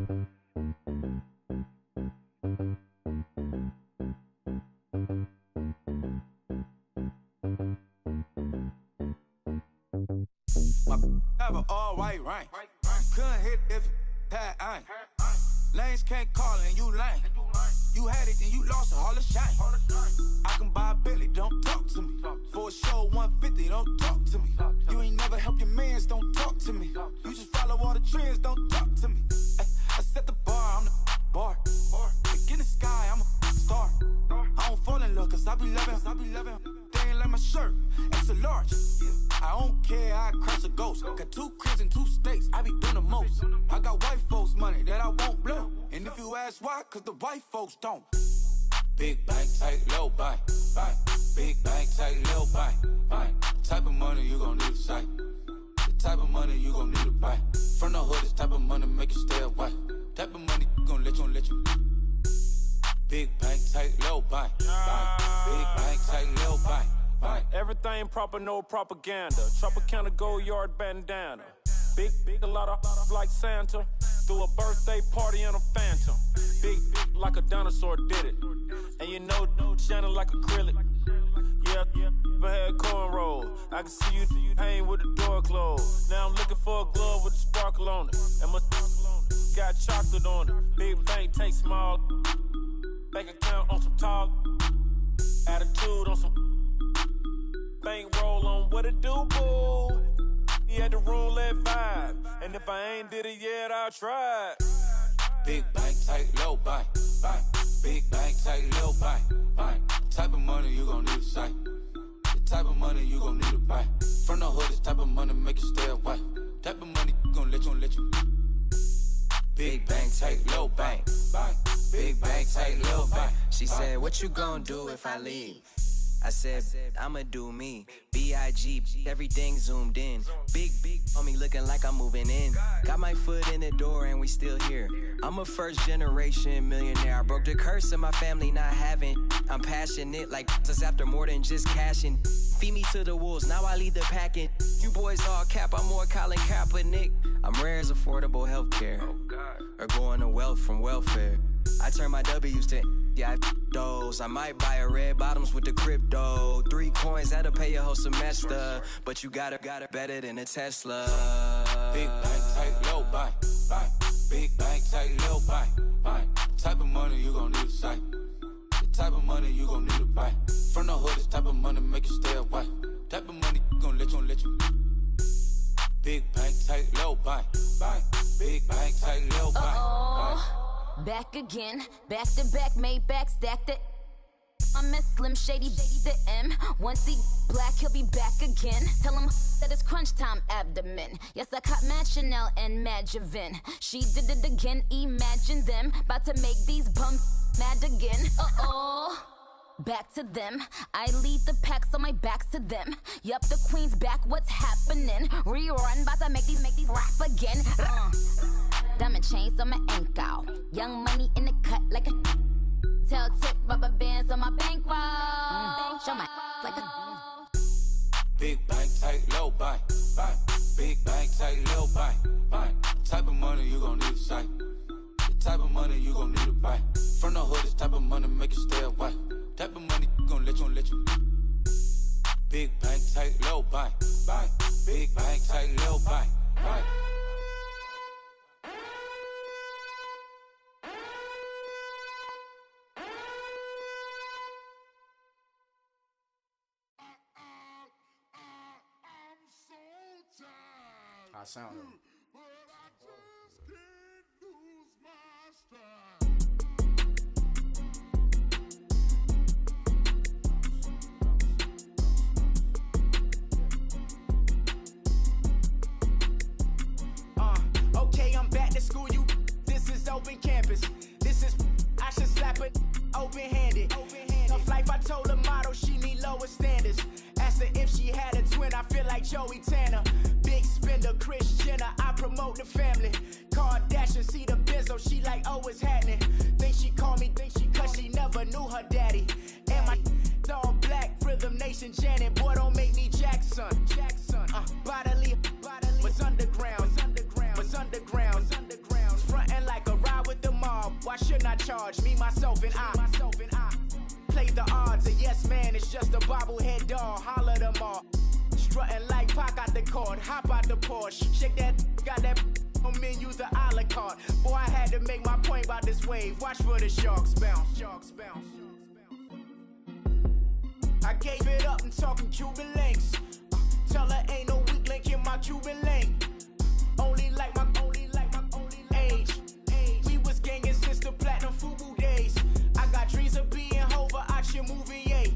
Have an all-white rank. Couldn't hit if it had ain't. Lanes can't call and you lame. You had it and you lost all the shine. I can buy a Billy, don't talk to me. For a show 150, don't talk to me. You ain't never help your mans, don't talk to me. You just follow all the trends, don't talk to me. I set the bar, I'm the bar. Like in the sky, I'm a star. I don't fall in love cause I be loving. They ain't like my shirt, extra large. I don't care, I crush a ghost. Got 2 cribs and 2 states, I be doing the most. I got white folks money that I won't blow. And if you ask why, cause the white folks don't. Big bank, tight, low bank. Big bank, tight, low bank. The type of money you gon' need to sight. The type of money you gon' need to buy. From the hood, this type of money make you stay away. Type of money gon' let you. Big bank, tight, low bank. Big bank, tight, low bank. Everything proper, no propaganda. Tropicana gold yard bandana. Big, a lot of like Santa. Threw a birthday party in a phantom. Big like a dinosaur did it. And you know, shining like acrylic. Yeah, I had cornrows. I can see you hang with the door closed. Now I'm looking for a glove with a sparkle on it. And my got chocolate on it. Big bank, take small. Bank account on some tall. Attitude on some. Bank roll on what it do, boo. He had the roulette vibe. And if I ain't did it yet, I'll try it. Big bank, tight, low bank. Big bank, tight, low bank. Type of money you gon' need to sight. The type of money you gon' need to buy. From the hood, this type of money make you stay away. Type of money gon' let you. Big bank, tight, low bank. Big bank, tight, low bank. She said, what you gon' do if I leave? I said, I'ma do me. B.I.G. Everything zoomed in. Big on me looking like I'm moving in. Got my foot in the door and we still here. I'm a first generation millionaire. I broke the curse of my family not having. I'm passionate like this after more than just cashing. Feed me to the wolves, now I lead the packing. You boys all cap, I'm more Colin Kaepernick. I'm rare as affordable healthcare. Or going to wealth from welfare. I turn my W's to those. I might buy a red bottoms with the crypto. 3 coins, that'll pay your whole semester. But you gotta better than a Tesla. Big bank, tight, low bank. Big bank, tight, little bank. Type of money you gon' need a sight. The type of money you gon' need to buy. From the hood, this type of money make you stay away. Type of money gon' let you. Big bank, tight, little bank. Big bank, tight, little bank. Back again, back to back, made back, stacked it. I'm a Slim Shady, the M. Once he black, he'll be back again. Tell him that it's crunch time abdomen. Yes, I caught Mad Chanel and Mad Javin. She did it again, imagine them. About to make these bums mad again. Back to them. I lead the pack, so my back's to them. Yup, the queen's back, what's happening? Rerun, about to make these rap again. Diamond chains on my ankle. Young money in the cut like a tail tip, rubber bands on my bankroll. Show my like a big bank, tight, low bank. Big bank, tight, low bank. Type of money you gon' need a sight. The type of money you gon' need to buy. From the hood, this type of money make you stay away. Type of money gon' let you. Big bank, tight, low bank. Big bank, tight, low bank. I sound it. Okay, I'm back to school, you. This is open campus. This is, I should slap it open-handed. Tough life, I told her motto, she need lower standards. Asked her if she had a twin, I feel like Joey Tanner. Big spender, Kris Jenner, I promote the family. Kardashian, see the Benzo, she like, oh, it's happening. Think she called me, cause she never knew her daddy. And my all black, Rhythm Nation, Janet, boy, don't make me Jackson. Bodily, what's underground, what's underground. Frontin' like a ride with the mob, why shouldn't I charge me, myself, and I? Play the odds, a yes man, it's just a bobblehead doll, holler them all. Strutting like Pac out the court, hop out the Porsche, shake that, got that on menu, the a la carte. Boy, I had to make my point about this wave, watch for the sharks bounce. I gave it up and talking Cuban links. Tell her ain't no weak link in my Cuban link. Only like my age. We was gangin' since the platinum FUBU days. I got dreams of being Hova out your movie, yay.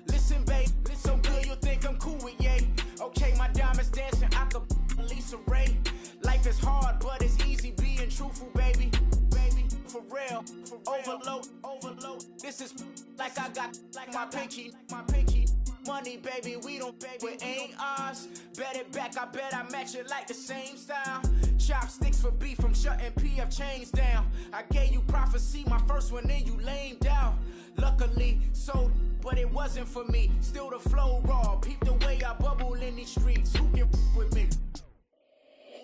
Listen, babe, so good you'll think I'm cool with yay. Okay, my diamonds dancing, I could Lisa Ray. Life is hard, but it's easy being truthful, baby. For real, overload. This is like I got like my pinky. Money, baby, we don't pay, it ain't ours. Bet it back, I bet I match it like the same style. Chopsticks for beef from shutting PF chains down. I gave you prophecy, my first one, then you lamed out. Luckily, sold, but it wasn't for me. Still the flow raw, peep the way I bubble in these streets. Who can with me?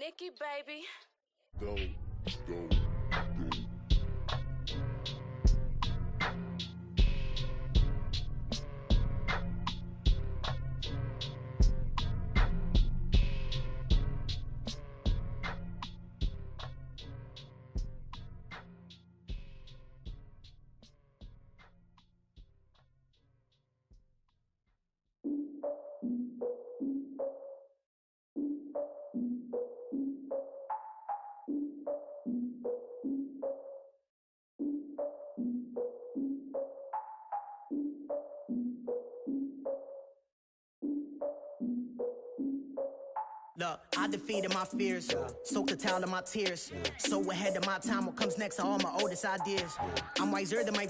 Nikki, baby. Go. Look, I defeated my fears, soaked a towel in my tears. So ahead of my time, what comes next are all my oldest ideas. I'm wiser than my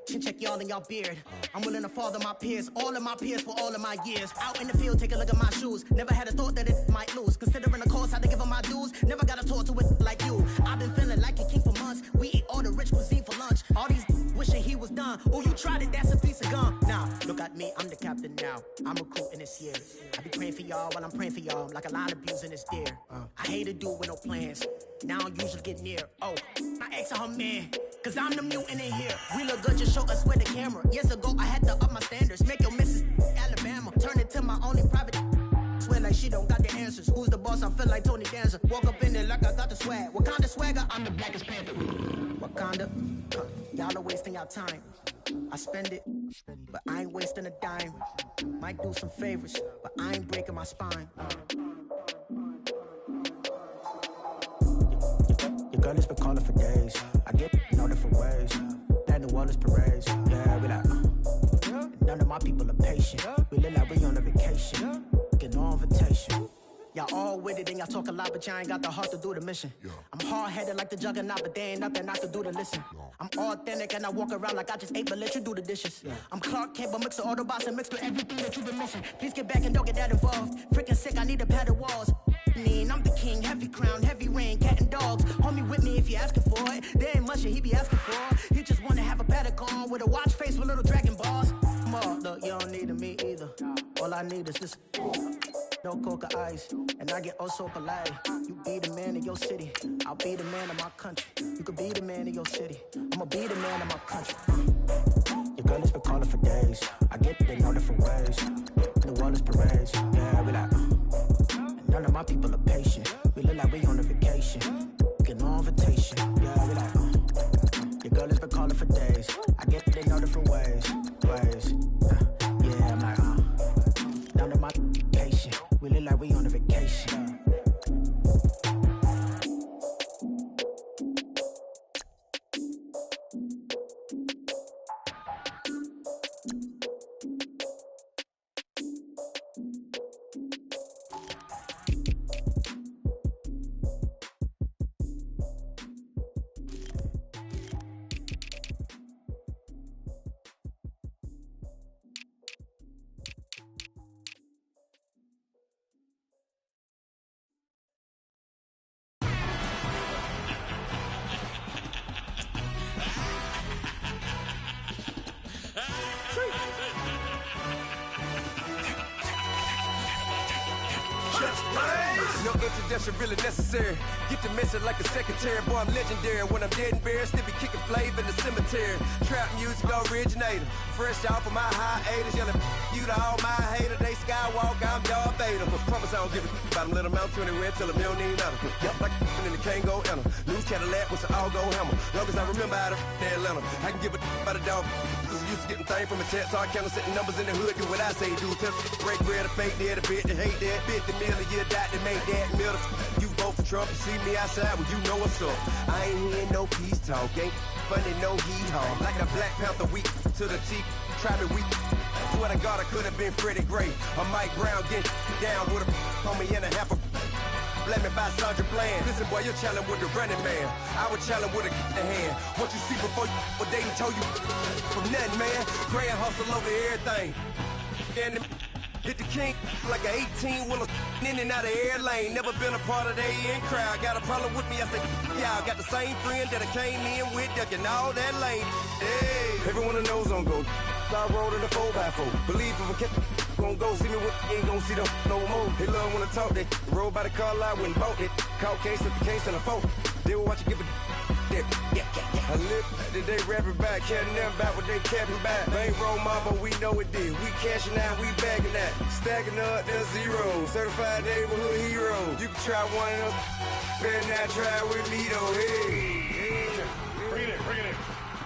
chin check y'all in y'all beard. I'm willing to father my peers, all of my peers for all of my years. Out in the field, take a look at my shoes. Never had a thought that it might lose. Considering the cost, I had to give up my dues. Never got a talk to it like you. I've been feeling like a king for months. We eat all the rich cuisine for lunch. All these wishing he was done. Oh, you tried it, that's a piece of gum. Nah, look at me, I'm the captain now. I'm recruiting this year. I be praying for y'all while I'm praying for y'all. Like a line of abusing this deer. I hate to do it with no plans. Now I usually get near. Oh, I ask her man, cause I'm the mutant in here. We look good, just show us where the camera. Years ago, I had to up my standards. Make your Mrs. Alabama. Turn it to my only private. Swear like she don't got the answers. Who's the boss? I feel like Tony Danza. Walk up in there like I got the the swag. Wakanda swagger, I'm the blackest panther. Wakanda, y'all are wasting your time. I spend it, but I ain't wasting a dime. Might do some favors, but I ain't breaking my spine. Your girl has been calling for days. I get no different ways. That New Orleans parades. Yeah, we like, none of my people are patient. We look like we on a vacation. Get no invitation. Y'all all with it and y'all talk a lot, but y'all ain't got the heart to do the mission. I'm hard-headed like the juggernaut, but there ain't nothing I can do to listen. I'm authentic and I walk around like I just ate, but let you do the dishes. I'm Clark Kent, but mix the Autobots and mix with everything that you've been missing. Please get back and don't get that involved. Freaking sick, I need a padded walls. I'm the king, heavy crown, heavy rain, cat and dogs. Homie with me if you're asking for it. There ain't much that he be asking for. He just wanna have a paddock on with a watch face with little dragon balls. Look, you don't need me either. All I need is this. No coca ice, and I get oh so polite. You be the man of your city, I'll be the man of my country. You could be the man of your city, I'ma be the man of my country. Your girl has been calling for days. I get it in all different ways. New Orleans parades, yeah, we like. None of my people are patient. We look like we on a vacation. Get no invitation, yeah, we like. Your girl has been calling for days. I get it in all different ways. Yeah, I'm like, none of my patient. We look like we on a vacation. No introduction really necessary. Get the message like a secretary. Boy, I'm legendary. When I'm dead and buried, still be kicking flavor in the cemetery. Trap music originator. Fresh off of my hiatus. Yelling you to all my haters. They skywalk, I'm Darth Vader. Promise I don't give a about them. Let them out to anywhere. Tell them you don't need nothing. Yep, like in the Kango Anna. New Cadillac with an all-go hammer. Long as I remember how to Atlanta. I can give a about a dog. Cause I'm used to getting things from a text. So I count setting numbers in the hood. Do what I say do. Tell break bread, a fake dead, a bit to hate that. 50 million a year, that make that middle. You vote for Trump, you see me outside, well, you know what's up. I ain't hearing no peace talk, ain't funny, no hee-haw. Like a Black Panther week to the teeth, try me weak. Swear to God, I could have been Freddie Gray. Or Mike Brown getting down with a on me and a half a blame me by Sandra Bland. Listen, boy, you're challenging with the running man. I would challenge with a hand. What you see before you, what they told you from nothing, man. Grand hustle over everything. And hit the king like an 18-wheeler in and out of air lane. Never been a part of the in crowd. Got a problem with me, I say, y'all got the same friend that I came in with, ducking all that lane. Hey, everyone that knows on go. I rolled in the 4x4. Believe if I kept gon' go see me with ain't gon' see them no more. They love when I talk, they roll by the car lot when bought it. Call case at the case and a phone. They will watch you give a yeah. I live that they rapping back, caring them back what they capping back. They ain't roll mama, we know it did. We cashing out, we bagging that. Stacking up, there's zero. Certified neighborhood hero. You can try one of them, better not try with me though. Hey. Bring it in.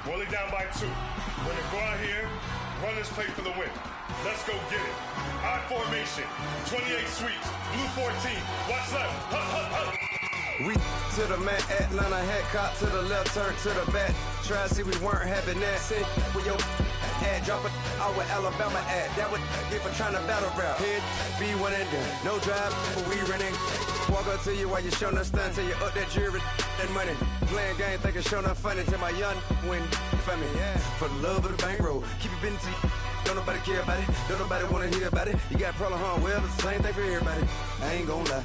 Roll it down by 2. We're gonna go out here, run this play for the win. Let's go get it. High formation, 28 sweeps, blue 14. Watch left, hut. We to the man, Atlanta hat caught to the left, turn to the back. Try to see we weren't having that. Send with your ad, drop it out with Alabama ad. That would get for trying to battle rap. Head, be one and done. No drive, but we running. Walk up to you while you showing us stun till you up that jewelry and money. Playing game, thinking show not funny till my young win for me. Yeah. For the love of the bankroll, keep it been to you. Don't nobody care about it. Don't nobody wanna hear about it. You got a problem, huh? Well, it's the same thing for everybody. I ain't gon' lie.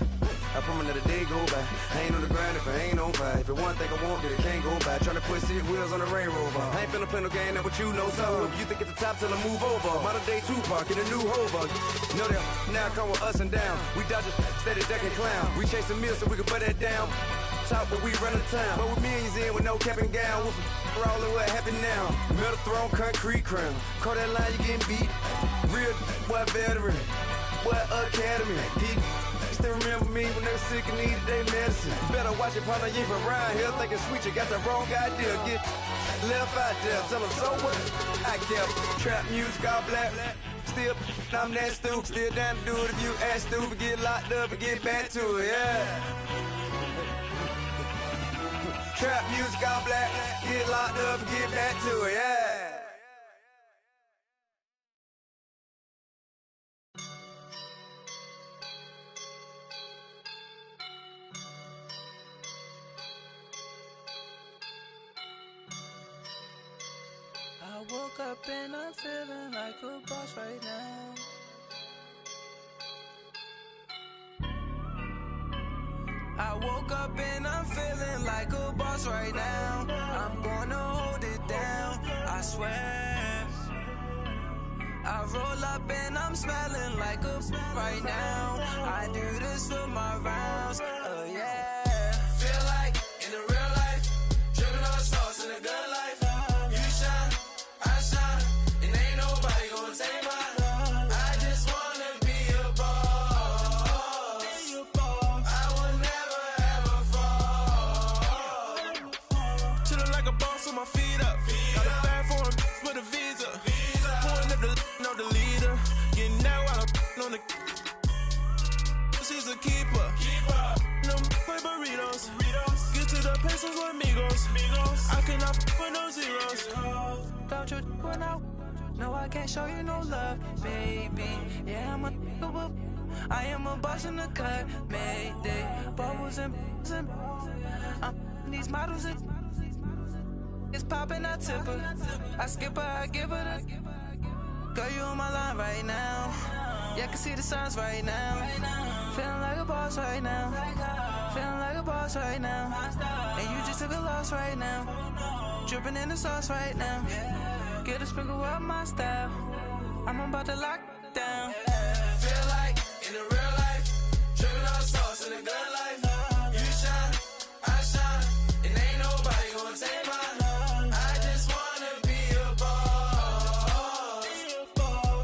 I promise that a day go by. I ain't on the grind if I ain't on fire. If it one thing I want, then it can't go by. Tryna put 6 wheels on the railroad. I ain't finna play no game, that what you know. So if you think at the top till I move over. Modern day Tupac in a new Hova. Know that now come with us and down. We dodge a steady ducking clown. We chasing meals so we can put that down. Top, but we run the town. But with millions in with no cap and gown. We're all in what happened now. Metal throne, concrete crown. Call that line, you getting beat. Real, what veteran. What academy. still remember me when they were sick and needed their medicine. Better watch it, partner, you from around here thinking sweet, you got the wrong idea. Get left out there, tell them so what? I kept trap music all black. Still, I'm that stupid. Still down to do it if you ask stupid. Get locked up and get back to it, yeah. Trap music all black. Get locked up and get back to it, yeah. I woke up and I'm feeling like a boss right now. I woke up and I'm feeling like a boss right now. I'm gonna hold it down, I swear. I roll up and I'm smelling like a right now. I do this for my rounds, yeah. Feel like in the real life, dripping on sauce in the good life. You shine, I shine, and ain't nobody gonna take mine. I just wanna be a boss. I will never ever fall. Chillin' like a boss with my feet up. Got a bag for him with a visa. Pulling up the leader. Getting out while I'm on the. She's a keeper. No play burritos. Get to the pesos with amigos. I cannot put no zeros. Don't you run out? No, I can't show you no love, baby. Yeah, I am a boss in the cut. Mayday. Bubbles and these models. It's popping, I tip her. I skip her, I give her the. Girl, you on my line right now. Yeah, I can see the signs right now. Feeling like a boss right now. Feeling like a boss right now. And you just took a loss right now. Dripping in the sauce right now. Get a sprinkle up my style. I'm about to lock down. Feel like in the real life, dripping on sauce in the good life. You shine, I shine, and ain't nobody gonna take mine. I just wanna be a boss.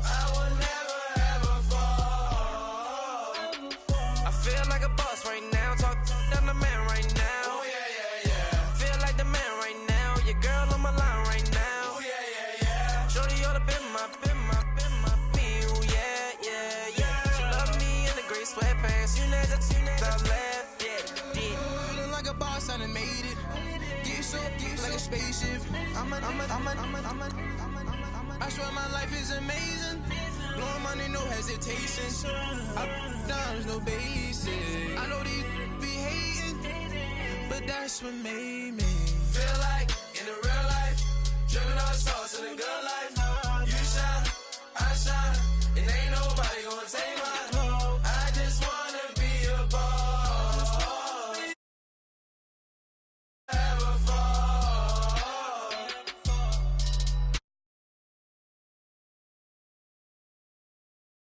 I will never ever fall. I feel like a boss right now. Talk down the man right now. Oh yeah. Feel like the man right now. Your girl on my line right now. Oh yeah. Shorty ought to been my peel. Yeah. She love me in the gray sweatpants. You never left. Yeah. Feeling like a boss, I done made it. Get so like a spaceship. I swear my life is amazing. Blowing money, no hesitation. Up, downs, no basic. I know these be hating, but that's what made me feel like